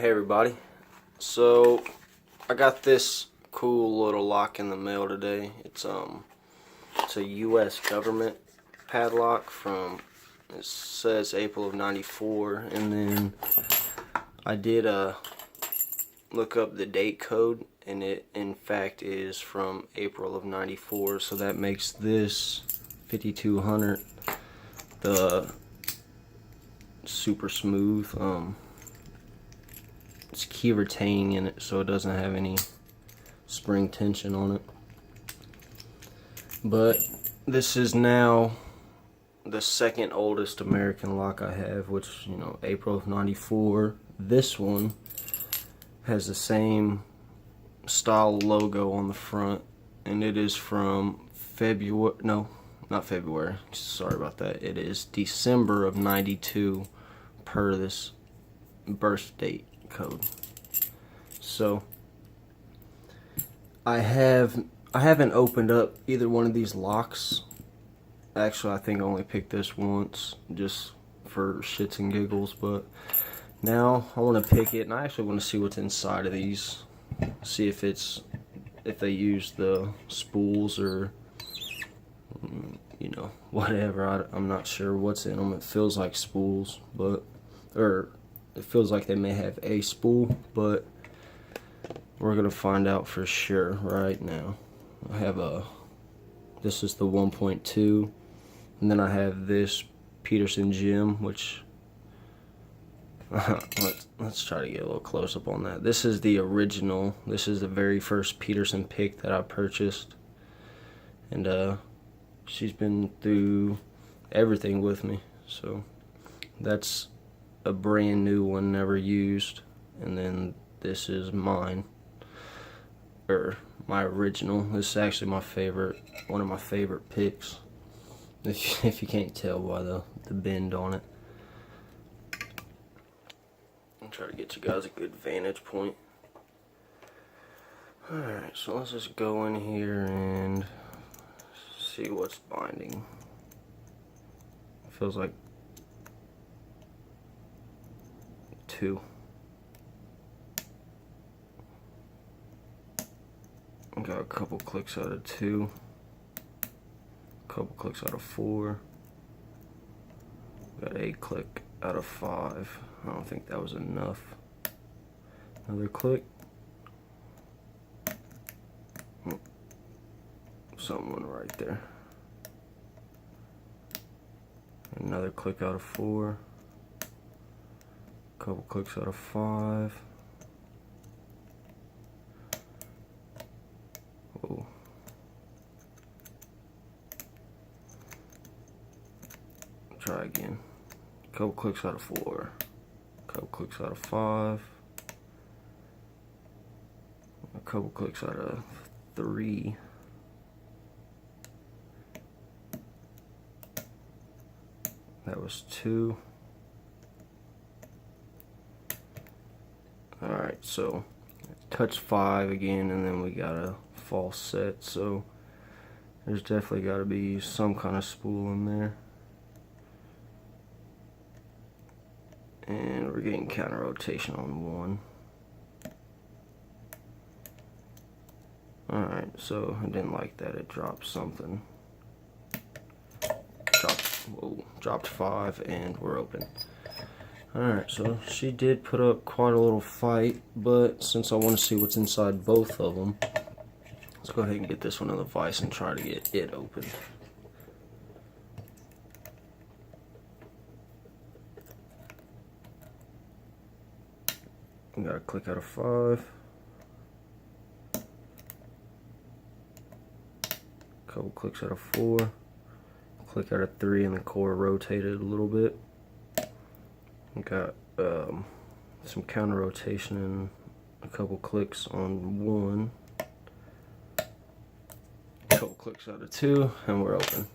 Hey everybody, so I got this cool little lock in the mail today. It's a U.S. government padlock from, it says April of '94, and then I did look up the date code, and it in fact is from April of '94, so that makes this 5200 the super smooth. It's key retaining in it, so it doesn't have any spring tension on it. But this is now the second oldest American lock I have, which, you know, April of '94. This one has the same style logo on the front, and it is from February, no, not February, sorry about that. It is December of '92 per this birth date code. So I haven't opened up either one of these locks. Actually, I think I only picked this once just for shits and giggles, but now I want to pick it, and I actually want to see what's inside of these, see if they use the spools or, you know, whatever. I'm not sure what's in them. It feels like spools, but it feels like they may have a spool, but we're gonna find out for sure right now. I have this is the 1.2, and then I have this Peterson Gem, which let's try to get a little close up on that. This is the original. This is the very first Peterson pick that I purchased, and she's been through everything with me. So that's a brand new one, never used, and then this is mine, or my original. This is actually my favorite, one of my favorite picks, if you can't tell by the bend on it. I'll try to get you guys a good vantage point. Alright, so let's just go in here and see what's binding. It feels like 2. Got a couple clicks out of 2, a couple clicks out of 4, got a click out of 5. I don't think that was enough. Another click. Something right there. Another click out of 4. Couple clicks out of 5. Whoa. Try again. Couple clicks out of 4. Couple clicks out of 5. A couple clicks out of 3. That was 2. Alright, so touch 5 again, and then we got a false set, so there's definitely got to be some kind of spool in there. And we're getting counter rotation on 1. Alright, so I didn't like that. It dropped something. Dropped 5, and we're open. Alright, so she did put up quite a little fight, but since I want to see what's inside both of them, let's go ahead and get this one in the vise and try to get it open. We got a click out of 5. Couple clicks out of 4. Click out of 3, and the core rotated a little bit. We got some counter rotation and a couple clicks on 1. A couple clicks out of 2, and we're open.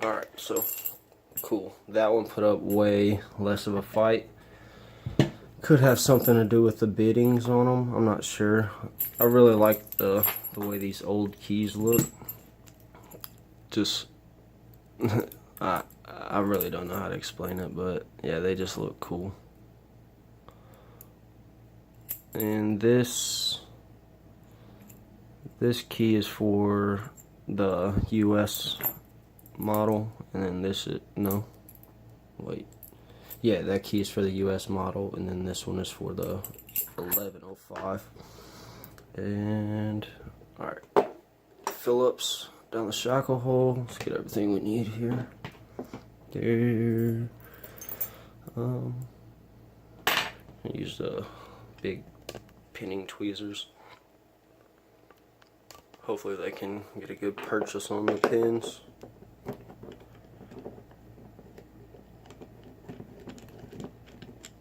Alright, so cool. That one put up way less of a fight. Could have something to do with the biddings on them. I'm not sure. I really like the way these old keys look. Just I really don't know how to explain it, but yeah, they just look cool. And this key is for the US model, and then this is, no, wait, yeah, that key is for the US model, and then this one is for the 1105. And alright, Phillips down the shackle hole. Let's get everything we need here. There. Use the big pinning tweezers. Hopefully they can get a good purchase on the pins.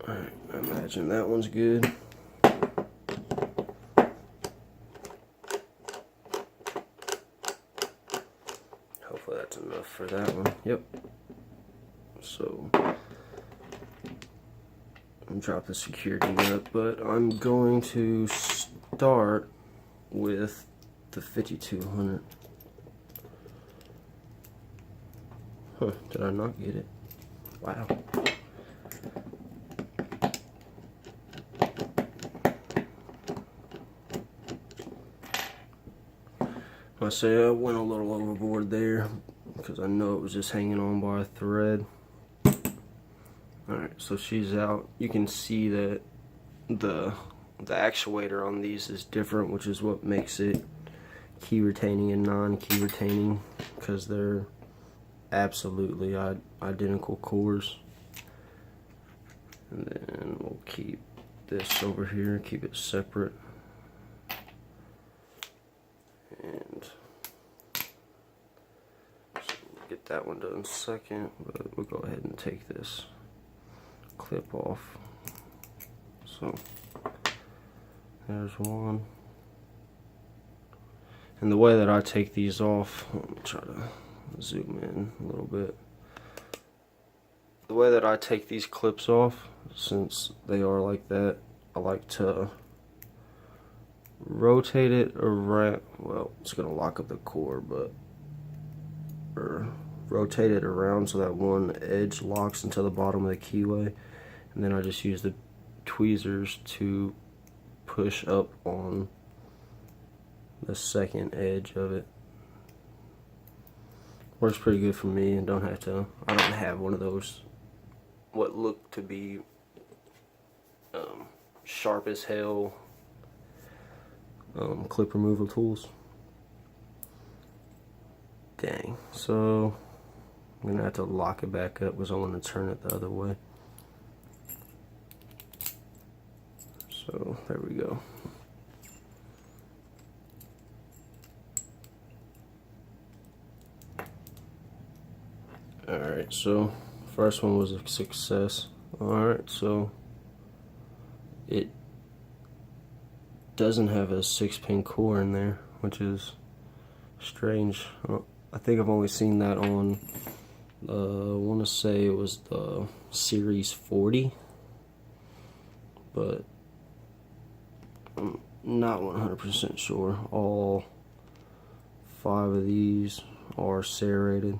Alright, I imagine that one's good. Hopefully that's enough for that one. Yep. So, I'm drop the security nut, but I'm going to start with the 5200. Huh, did I not get it? Wow. I say I went a little overboard there because I know it was just hanging on by a thread. Alright, so she's out. You can see that the actuator on these is different, which is what makes it key retaining and non-key retaining, because they're absolutely identical cores. And then we'll keep this over here, keep it separate. And so we'll get that one done second, but we'll go ahead and take this clip off. So there's one. And the way that I take these off, let me try to zoom in a little bit. The way that I take these clips off, since they are like that, I like to rotate it around. Well, it's gonna lock up the core, but rotate it around so that one edge locks into the bottom of the keyway, and then I just use the tweezers to push up on the second edge of it. Works pretty good for me, and I don't have one of those what look to be sharp as hell clip removal tools. Dang, so I'm gonna have to lock it back up because I want to turn it the other way. So there we go. Alright, so first one was a success. Alright, so it doesn't have a 6-pin core in there, which is strange. I think I've only seen that on, I want to say it was the Series 40, but I'm not 100% sure. All 5 of these are serrated.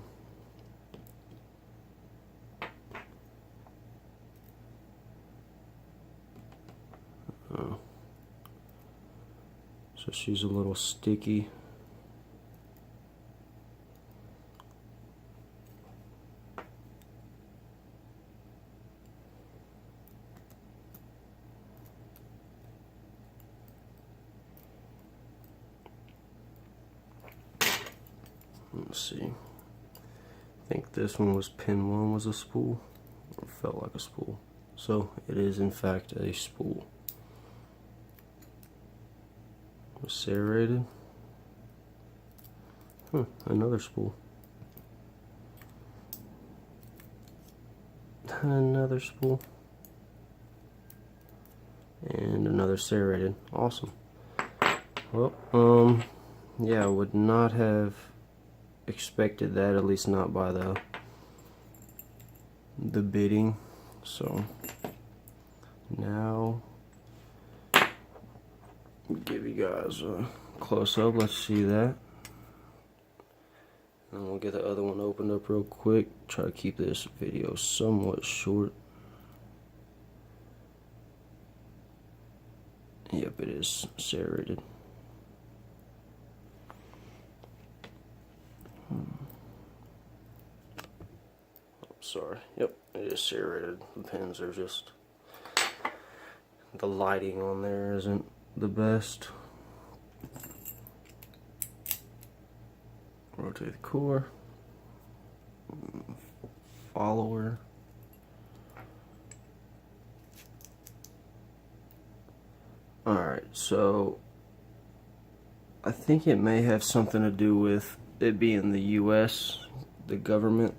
So she's a little sticky. Let's see. I think this one was pin 1 was a spool, or felt like a spool. So it is in fact a spool. Serrated. Another spool. Another spool. And another serrated. Awesome. Well, yeah, I would not have expected that, at least not by the bitting. So now give you guys a close up. Let's see that. And we'll get the other one opened up real quick. Try to keep this video somewhat short. Yep, it is serrated. Sorry. Yep, it is serrated. The pins are just, the lighting on there isn't the best. Rotate the core. Follower. Alright, so I think it may have something to do with it being the US, the government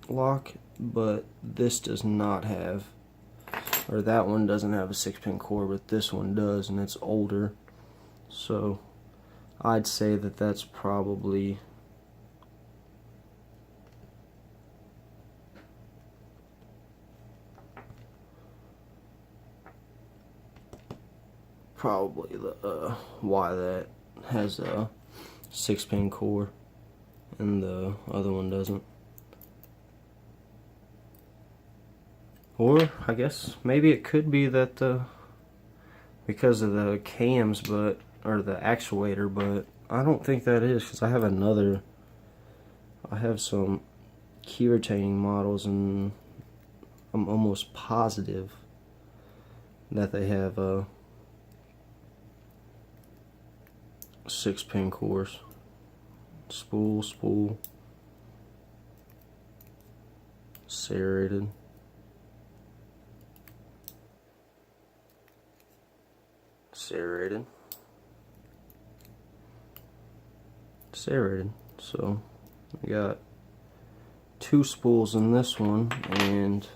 lock, but this does not have, or that one doesn't have a 6-pin core, but this one does, and it's older. So I'd say that that's probably the why that has a 6-pin core and the other one doesn't. Or I guess maybe it could be that because of the cams, or the actuator, but I don't think that is, because I have some key retaining models, and I'm almost positive that they have 6-pin cores. Spool, serrated. Serrated. So we got 2 spools in this one, and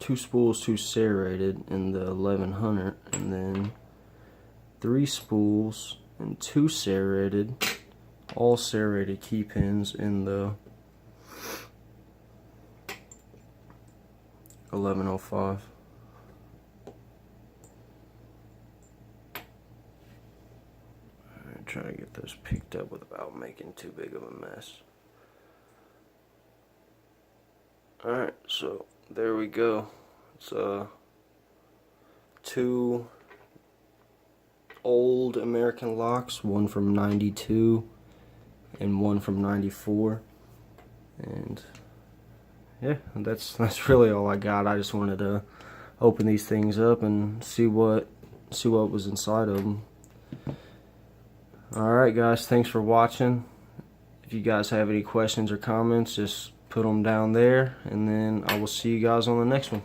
2 spools, 2 serrated in the 1100, and then 3 spools and 2 serrated, all serrated key pins in the 1105. Try to get those picked up without making too big of a mess. Alright, so there we go. It's 2 old American locks, one from 92 and one from 94. And yeah, that's really all I got. I just wanted to open these things up and see what was inside of them. Alright guys, thanks for watching. If you guys have any questions or comments, just put them down there, and then I will see you guys on the next one.